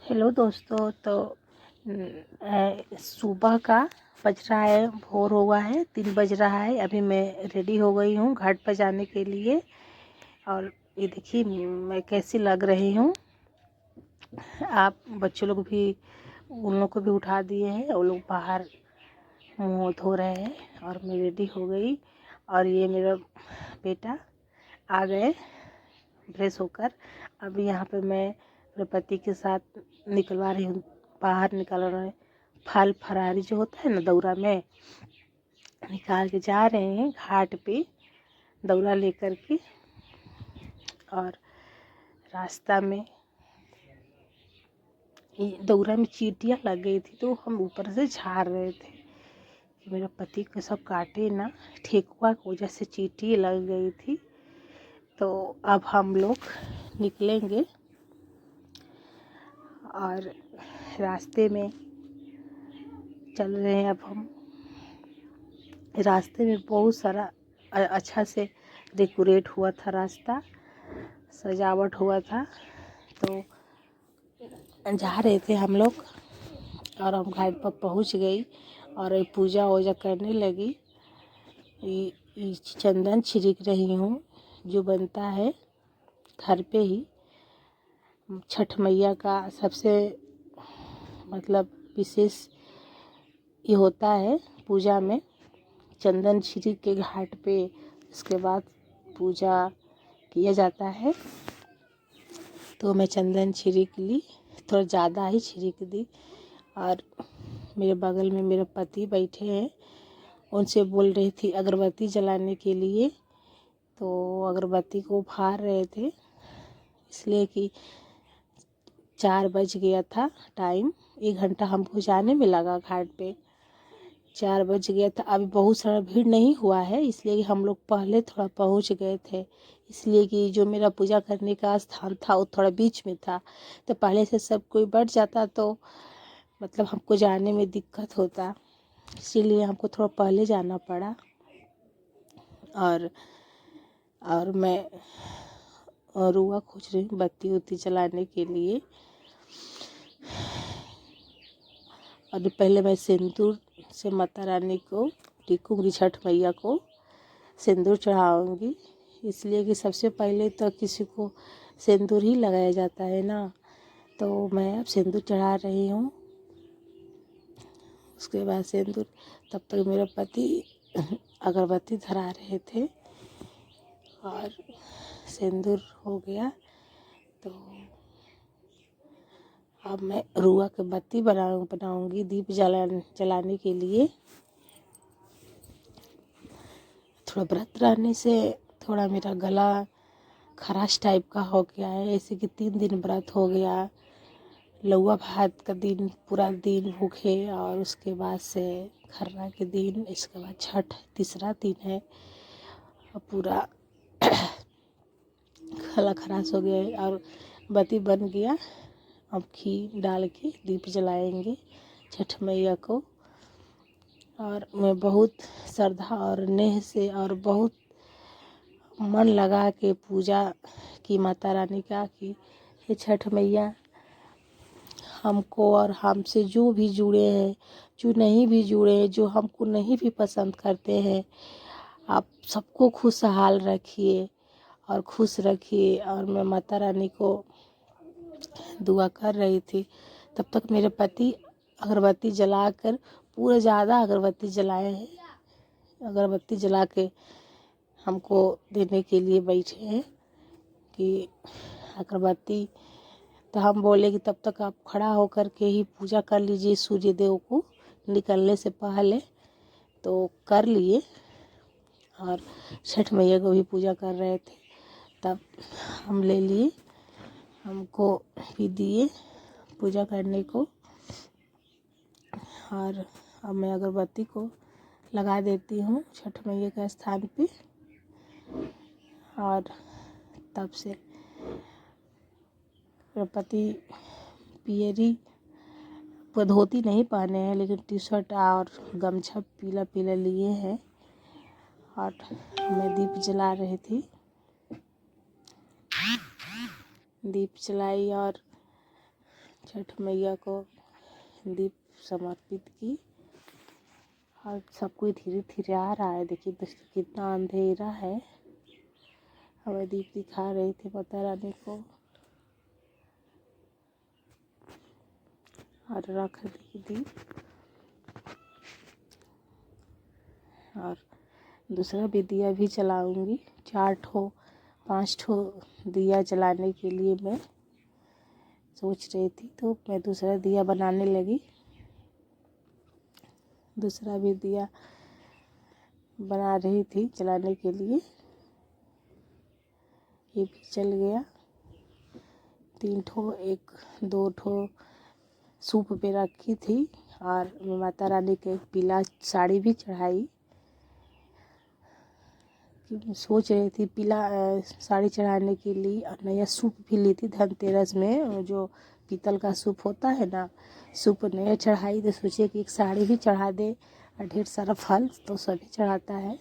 Hello दोस्तों। तो सुबह का बज रहा है, भोर हुआ है, 3 बज रहा है। अभी मैं रेडी हो गई हूँ घाट पर जाने के लिए। और ये देखिए मैं कैसी लग रही हूँ। आप बच्चों लोग भी, उन लोग को भी उठा दिए हैं, वो लोग बाहर मुँह धो रहे हैं और मैं रेडी हो गई। और ये मेरा बेटा आ गए फ्रेश होकर। अभी यहाँ पे मैं अपने पति के साथ निकलवा रही हूँ, बाहर निकल रहे हैं। फल फरारी जो होता है ना, दौरा में निकाल के जा रहे हैं घाट पे दौरा लेकर के। और रास्ता में दौरा में चींटियाँ लग गई थी, तो हम ऊपर से झाड़ रहे थे कि मेरा पति को सब काटे ना। ठेकुआ की वजह से चींटी लग गई थी। तो अब हम लोग निकलेंगे और रास्ते में चल रहे हैं। अब हम रास्ते में बहुत सारा अच्छा से डेकोरेट हुआ था, रास्ता सजावट हुआ था। तो जा रहे थे हम लोग और हम घाट पर पहुंच गई और पूजा वूजा करने लगी। ये चंदन छिड़क रही हूँ, जो बनता है घर पे ही। छठ मैया का सबसे मतलब विशेष ये होता है पूजा में, चंदन छिड़क के घाट पे उसके बाद पूजा किया जाता है। तो मैं चंदन छिड़क ली, थोड़ा ज़्यादा ही छिड़क दी। और मेरे बगल में मेरे पति बैठे हैं, उनसे बोल रही थी अगरबत्ती जलाने के लिए। तो अगरबत्ती को फाड़ रहे थे, इसलिए कि 4 बज गया था टाइम। 1 घंटा हमको जाने में लगा घाट पे, 4 बज गया था। अभी बहुत सारा भीड़ नहीं हुआ है, इसलिए कि हम लोग पहले थोड़ा पहुंच गए थे। इसलिए कि जो मेरा पूजा करने का स्थान था वो थोड़ा बीच में था, तो पहले से सब कोई बढ़ जाता तो मतलब हमको जाने में दिक्कत होता, इसीलिए हमको थोड़ा पहले जाना पड़ा। और मैं रुआ खोज रही हूँ बत्ती उत्ती जलाने के लिए। और पहले मैं सिंदूर से माता रानी को टिकूंगी, छठ मैया को सिंदूर चढ़ाऊंगी। इसलिए कि सबसे पहले तो किसी को सिंदूर ही लगाया जाता है ना। तो मैं अब सिंदूर चढ़ा रही हूँ। उसके बाद सिंदूर, तब तक मेरे पति अगरबत्ती धरा रहे थे और सिंदूर हो गया। तो अब मैं रुआ के बत्ती बनाऊंगी दीप जलाने के लिए। थोड़ा व्रत रहने से थोड़ा मेरा गला खराश टाइप का हो गया है, ऐसे कि 3 दिन व्रत हो गया। लौवा भात का दिन पूरा दिन भूखे, और उसके बाद से खरना के दिन, इसके बाद छठ तीसरा दिन है। पूरा गला खराश हो गया है और बत्ती बन गया। अब घी डाल के दीप जलाएंगे छठ मैया को। और मैं बहुत श्रद्धा और नेह से और बहुत मन लगा के पूजा की माता रानी का, कि हे छठ मैया, हमको और हमसे जो भी जुड़े हैं, जो नहीं भी जुड़े हैं, जो हमको नहीं भी पसंद करते हैं, आप सबको खुशहाल रखिए और खुश रखिए। और मैं माता रानी को दुआ कर रही थी, तब तक मेरे पति अगरबत्ती जलाकर, पूरा ज़्यादा अगरबत्ती जलाए हैं, अगरबत्ती जला के हमको देने के लिए बैठे हैं कि अगरबत्ती। तो हम बोले कि तब तक आप खड़ा होकर के ही पूजा कर लीजिए सूर्य देव को निकलने से पहले। तो कर लिए और छठ मैया को भी पूजा कर रहे थे, तब हम ले लिए, हमको भी दिए पूजा करने को। और अब मैं अगरबत्ती को लगा देती हूँ छठ मैया के स्थान पे। और तब से मेरे पति पियरी धोती नहीं पहने हैं, लेकिन टी शर्ट और गमछा पीला पीला लिए हैं। और मैं दीप जला रही थी, दीप जलाई और छठ मैया को दीप समर्पित की और सब कोई धीरे धीरे आ रहा है। देखिए दोस्तों कितना अंधेरा है। हमें दीप दिखा रही थी माता रानी को और रख दी दीप। और दूसरा भी दिया भी जलाऊंगी। 4-5 दिया जलाने के लिए मैं सोच रही थी, तो मैं दूसरा दिया बनाने लगी। दूसरा भी दिया बना रही थी जलाने के लिए। ये भी जल गया। 3 1-2 सूप पे रखी थी और मैं माता रानी के पीला साड़ी भी चढ़ाई। सोच रही थी पीला साड़ी चढ़ाने के लिए और नया सूप भी ली थी धनतेरस में। जो पीतल का सूप होता है ना, सूप नया चढ़ाई तो सोचे कि एक साड़ी भी चढ़ा दे और ढेर सारा फल तो सभी चढ़ाता है।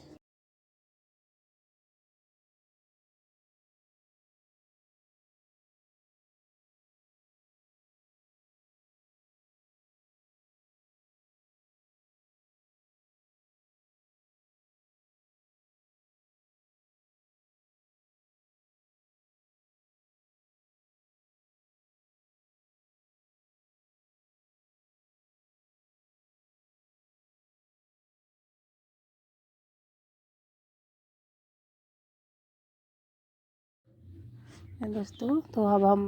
दोस्तों तो अब हम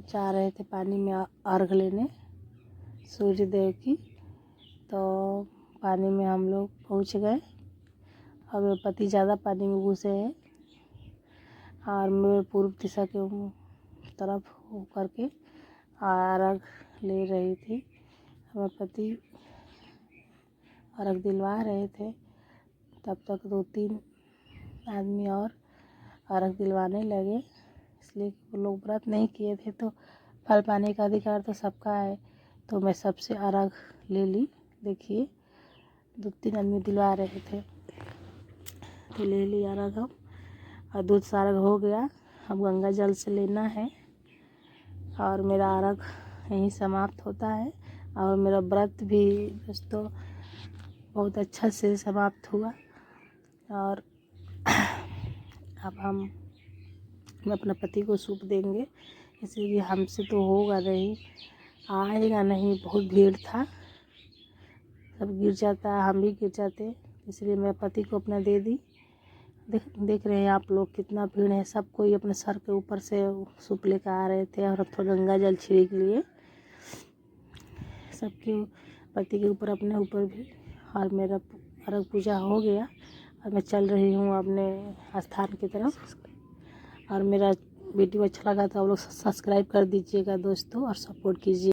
जा रहे थे पानी में अर्घ लेने सूर्य देव की। तो पानी में हम लोग पहुँच गए। अब मेरे पति ज़्यादा पानी में घुसे हैं और मैं पूर्व दिशा के तरफ हो करके अर्घ ले रही थी। मेरे पति अर्घ दिलवा रहे थे। तब तक 2-3 आदमी और अर्घ दिलवाने लगे, इसलिए वो लोग व्रत नहीं किए थे तो फल पाने का अधिकार तो सबका है। तो मैं सबसे अर्घ ले ली। देखिए 2-3 आदमी दिलवा रहे थे तो ले लिया अर्घ हम। और दूध से अर्घ हो गया। अब गंगा जल से लेना है और मेरा अर्घ यहीं समाप्त होता है। और मेरा व्रत भी दोस्तों बहुत अच्छा से समाप्त हुआ। और अब हम अपने पति को सूप देंगे, इसलिए हमसे तो होगा नहीं, आएगा नहीं, बहुत भीड़ था, सब गिर जाता, हम भी गिर जाते, इसलिए मैं पति को अपना दे दी। देख रहे हैं आप लोग कितना भीड़ है। सब कोई अपने सर के ऊपर से सूप लेकर आ रहे थे और थोड़ा गंगा जल छिड़क लिए सबके पति के ऊपर, अपने ऊपर भी। और मेरा अर्घ पूजा हो गया और मैं चल रही हूँ अपने स्थान की तरफ। और मेरा वीडियो अच्छा लगा तो आप लोग सब्सक्राइब कर दीजिएगा दोस्तों और सपोर्ट कीजिए।